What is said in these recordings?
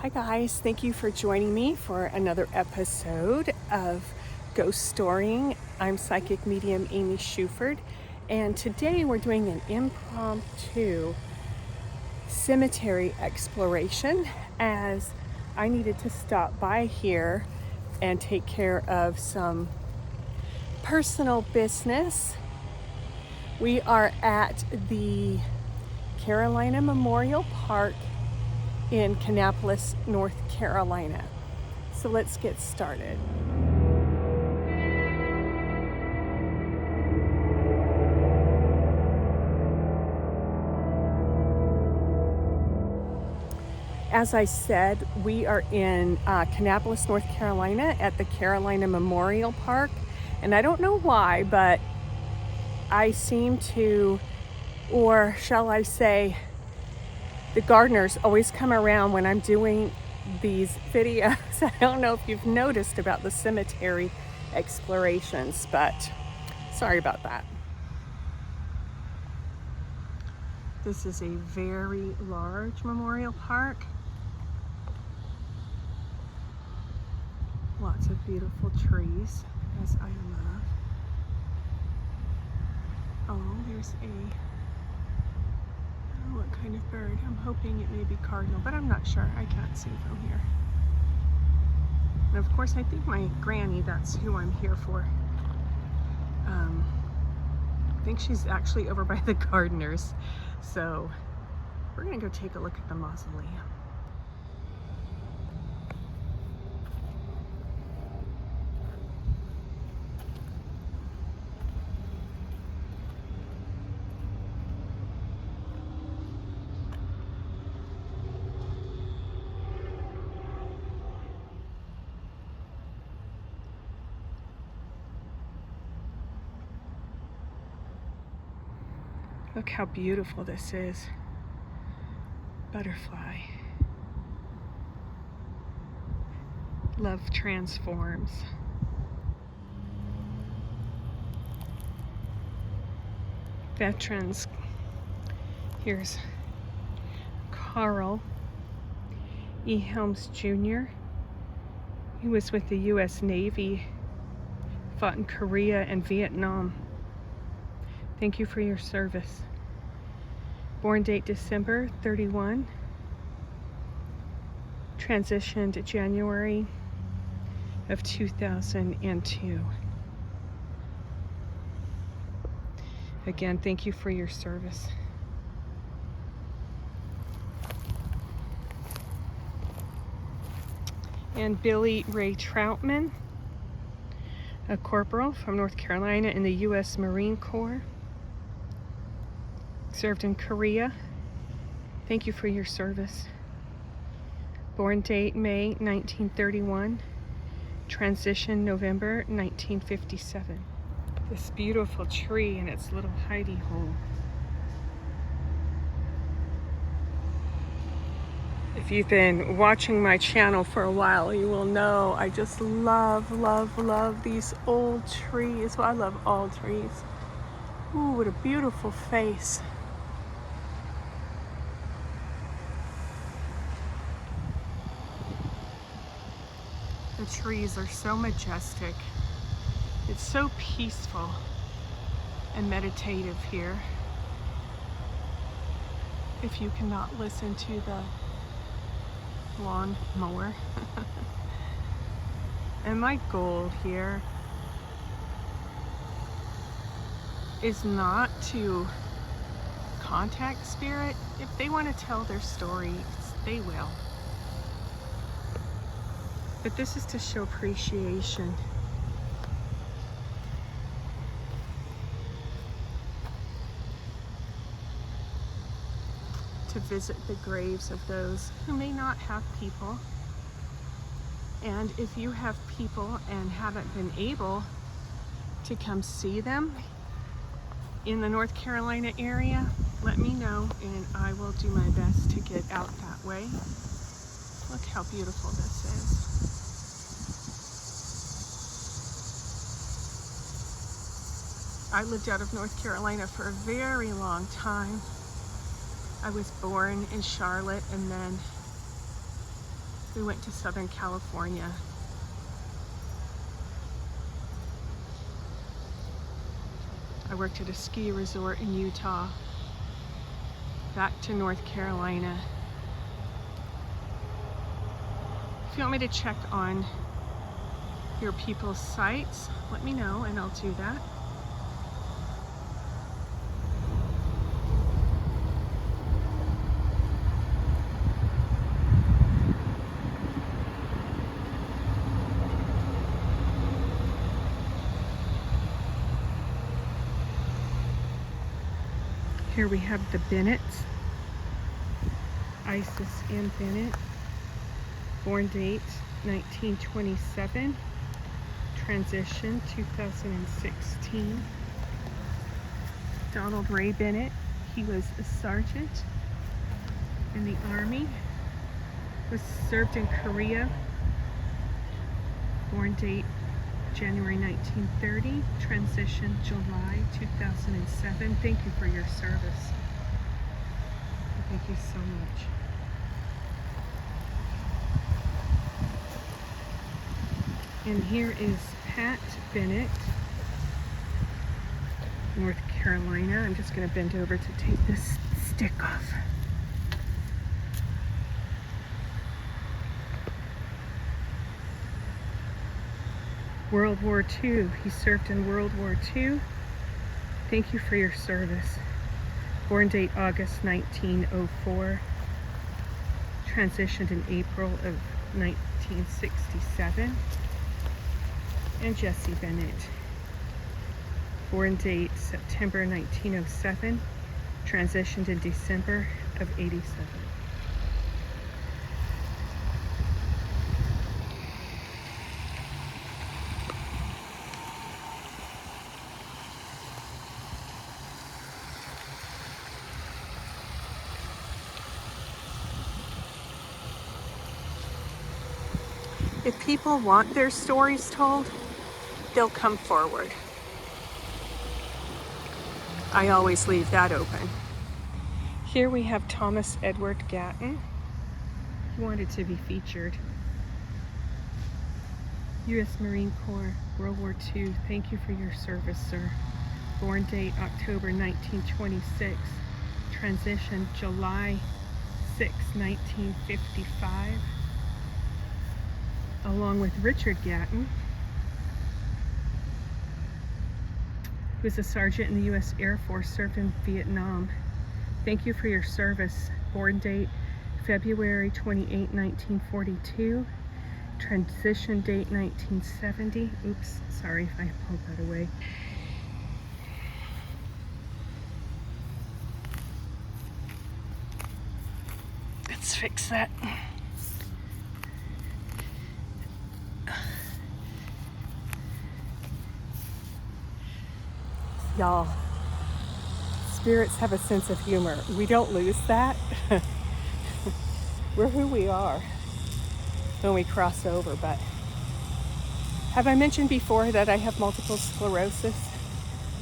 Hi guys, thank you for joining me for another episode of Ghost Storying. I'm psychic medium Amy Shuford, and today we're doing an impromptu cemetery exploration as I needed to stop by here and take care of some personal business. We are at the Carolina Memorial Park in Kannapolis, North Carolina. So let's get started. As I said, we are in Kannapolis, North Carolina at the Carolina Memorial Park. And I don't know why, but I seem to, or shall I say, the gardeners always come around when I'm doing these videos. I don't know if you've noticed about the cemetery explorations, but sorry about that. This is a very large memorial park. Lots of beautiful trees, as I love. Oh, there's what kind of bird? I'm hoping it may be cardinal, but I'm not sure. I can't see from here. And of course, I think my granny, that's who I'm here for. I think she's actually over by the gardeners. So we're gonna go take a look at the mausoleum. Look how beautiful this is. Butterfly. Love transforms. Veterans. Here's Carl E. Helms Jr. He was with the U.S. Navy, fought in Korea and Vietnam. Thank you for your service. Born date December 31. Transitioned January of 2002. Again, thank you for your service. And Billy Ray Troutman, a corporal from North Carolina in the U.S. Marine Corps. Served in Korea. Thank you for your service. Born date May 1931. Transition November 1957. This beautiful tree and its little hidey hole. If you've been watching my channel for a while, you will know I just love these old trees. Well, I love all trees. Ooh, what a beautiful face. The trees are so majestic. It's so peaceful and meditative here. If you cannot listen to the lawn mower. And my goal here is not to contact spirit. If they want to tell their stories, they will. But this is to show appreciation. To visit the graves of those who may not have people. And if you have people and haven't been able to come see them in the North Carolina area, let me know and I will do my best to get out that way. Look how beautiful this is. I lived out of North Carolina for a very long time. I was born in Charlotte and then We went to Southern California. I worked at a ski resort in Utah. Back to North Carolina. If you want me to check on your people's sites, let me know and I'll do that. Here we have the Bennetts, Isis and Bennett, born date 1927, transition 2016. Donald Ray Bennett, he was a sergeant in the Army, was served in Korea, born date January 1930, transition July 2007. Thank you for your service. Thank you so much. And here is Pat Bennett, North Carolina. I'm just going to bend over to take this stick off. World War II. He served in World War II. Thank you for your service. Born date August 1904. Transitioned in April of 1967. And Jesse Bennett. Born date September 1907. Transitioned in December of 87. If people want their stories told, they'll come forward. I always leave that open. Here we have Thomas Edward Gatton. He wanted to be featured. U.S. Marine Corps, World War II. Thank you for your service, sir. Born date October 1926. Transition July 6, 1955. Along with Richard Gatton, who was a sergeant in the U.S. Air Force, served in Vietnam. Thank you for your service. Born date February 28, 1942. Transition date 1970. Oops, sorry if I pulled that away. Let's fix that. Y'all, spirits have a sense of humor. We don't lose that. We're who we are when we cross over. But have I mentioned before that I have multiple sclerosis?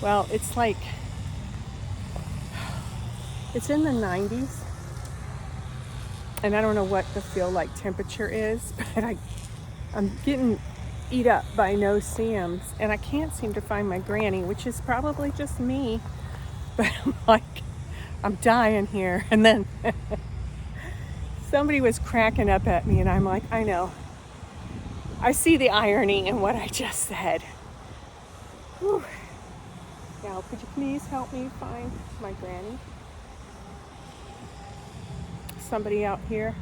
Well, it's like, it's in the 90s. And I don't know what the feel like temperature is, but I'm getting eat up by no Sam's, and I can't seem to find my granny, which is probably just me, but I'm like, I'm dying here. And then somebody was cracking up at me, and I'm like, I know, I see the irony in what I just said. Whew. Now, could you please help me find my granny? Somebody out here?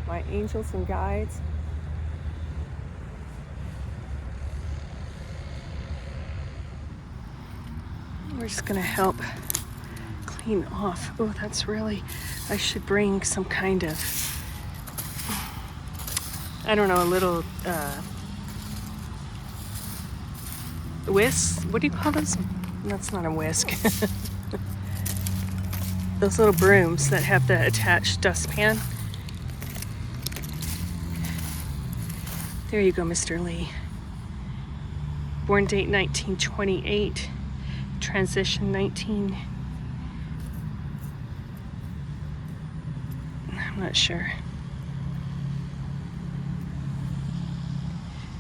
My angels and guides. We're just gonna help clean off. Oh, that's really, I should bring some kind of, I don't know, a little whisk. What do you call those? That's not a whisk. Those little brooms that have the attached dustpan. There you go, Mr. Lee. Born date 1928, transition 19. I'm not sure.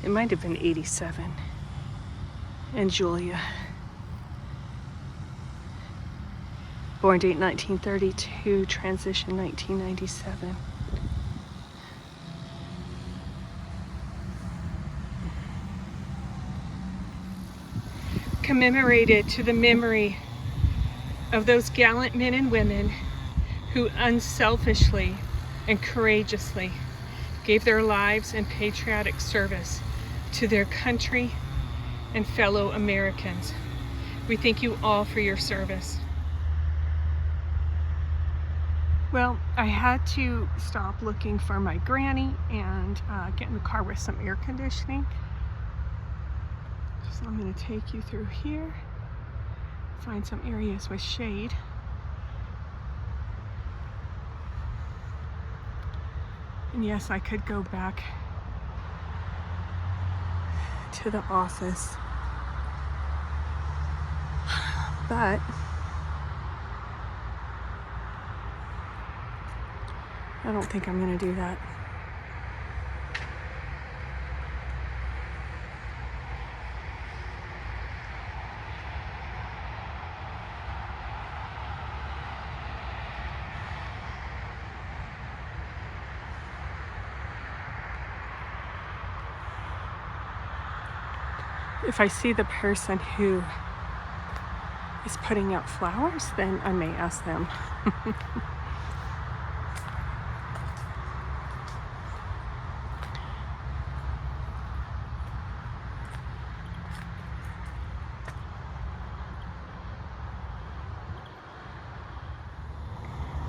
It might have been 87. And Julia. Born date 1932, transition 1997. Commemorated to the memory of those gallant men and women who unselfishly and courageously gave their lives in patriotic service to their country and fellow Americans. We thank you all for your service. Well, I had to stop looking for my granny and get in the car with some air conditioning. So I'm going to take you through here, find some areas with shade. And yes, I could go back to the office, but I don't think I'm going to do that. If I see the person who is putting out flowers, then I may ask them.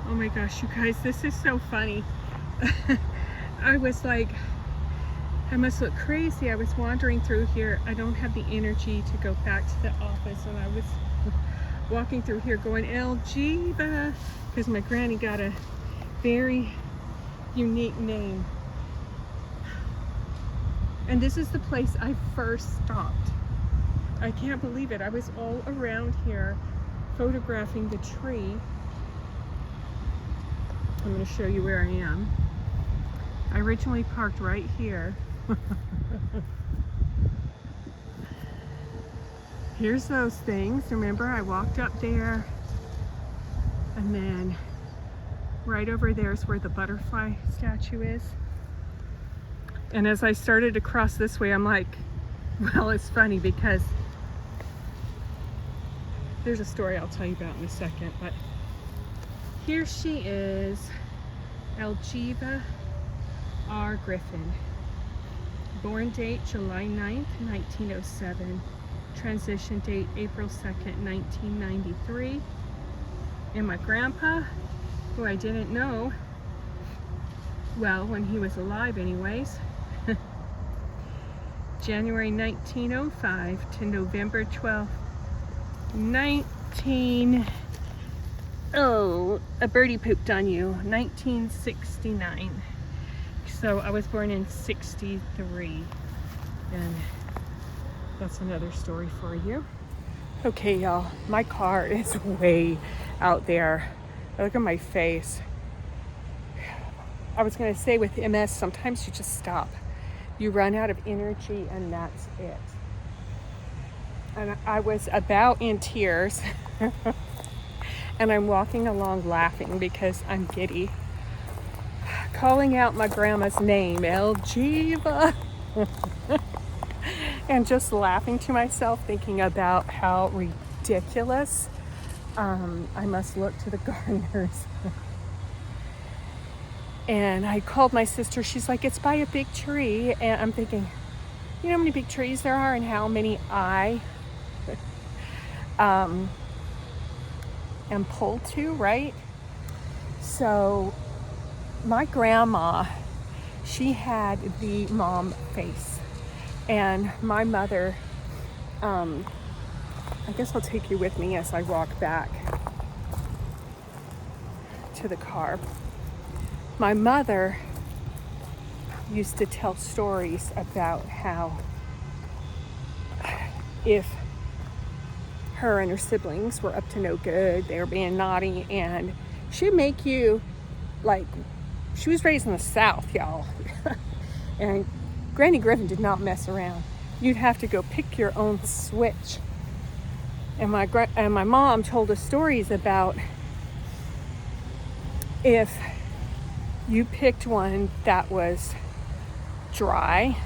Oh my gosh, you guys, this is so funny. I was like, I must look crazy. I was wandering through here. I don't have the energy to go back to the office, and I was walking through here going, Elgiva, because my granny got a very unique name. And this is the place I first stopped. I can't believe it. I was all around here photographing the tree. I'm going to show you where I am. I originally parked right here. Here's those things. Remember, I walked up there, and then right over there is where the butterfly statue is. And as I started to cross this way, I'm like, well, it's funny because there's a story I'll tell you about in a second, but here she is, Elgiva R. Griffin. Born date July 9th, 1907. Transition date April 2nd, 1993. And my grandpa, who I didn't know, well, when he was alive anyways, January 1905 to November 12th, a birdie pooped on you, 1969. So I was born in 63, and that's another story for you. Okay, y'all, my car is way out there. Look at my face. I was gonna say with MS, sometimes you just stop. You run out of energy and that's it. And I was about in tears and I'm walking along laughing because I'm giddy. Calling out my grandma's name, Elgiva. And just laughing to myself, thinking about how ridiculous I must look to the gardeners. And I called my sister. She's like, it's by a big tree. And I'm thinking, you know how many big trees there are and how many I am pulled to, right? So my grandma, she had the mom face. And my mother, I guess I'll take you with me as I walk back to the car. My mother used to tell stories about how if her and her siblings were up to no good, they were being naughty, and she'd make you like She was raised in the South, y'all. And Granny Griffin did not mess around. You'd have to go pick your own switch. And my mom told us stories about if you picked one that was dry,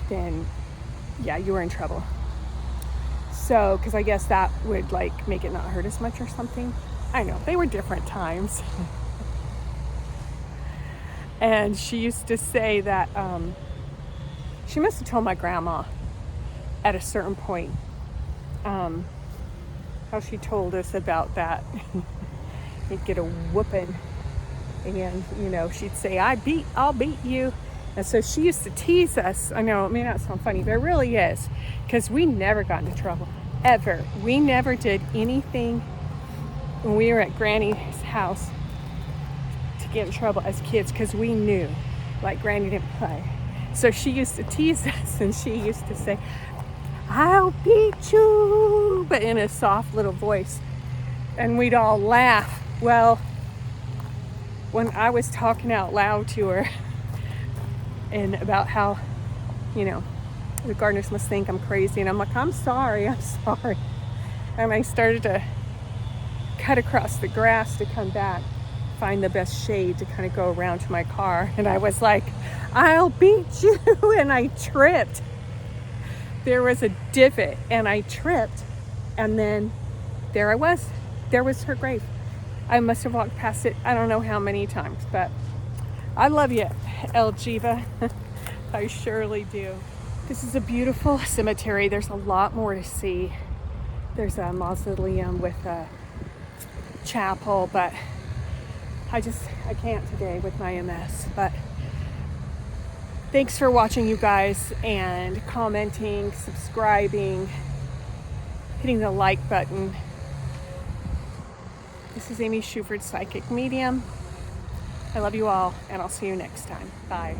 then yeah, you were in trouble. So, because I guess that would like make it not hurt as much or something. I know, they were different times. And she used to say that she must have told my grandma at a certain point how she told us about that. You'd get a whooping, and you know, she'd say, I'll beat you. And so she used to tease us. I know it may not sound funny, but it really is, because we never got into trouble, ever. We never did anything when we were at Granny's house to get in trouble as kids, because we knew, like, Granny didn't play. So she used to tease us, and she used to say, I'll beat you, but in a soft little voice. And we'd all laugh. Well, when I was talking out loud to her and about how, you know, the gardeners must think I'm crazy, and I'm like, I'm sorry. And I started to cut across the grass to come back, find the best shade to kind of go around to my car. And I was like, I'll beat you. And I tripped. There was a divot and I tripped. And then there I was. There was her grave. I must have walked past it I don't know how many times, but I love you, El Jiva. I surely do. This is a beautiful cemetery. There's a lot more to see. There's a mausoleum with a chapel, but I can't today with my MS. But thanks for watching, you guys, and commenting, subscribing, hitting the like button. This is Amy Shuford, Psychic Medium. I love you all, and I'll see you next time. Bye.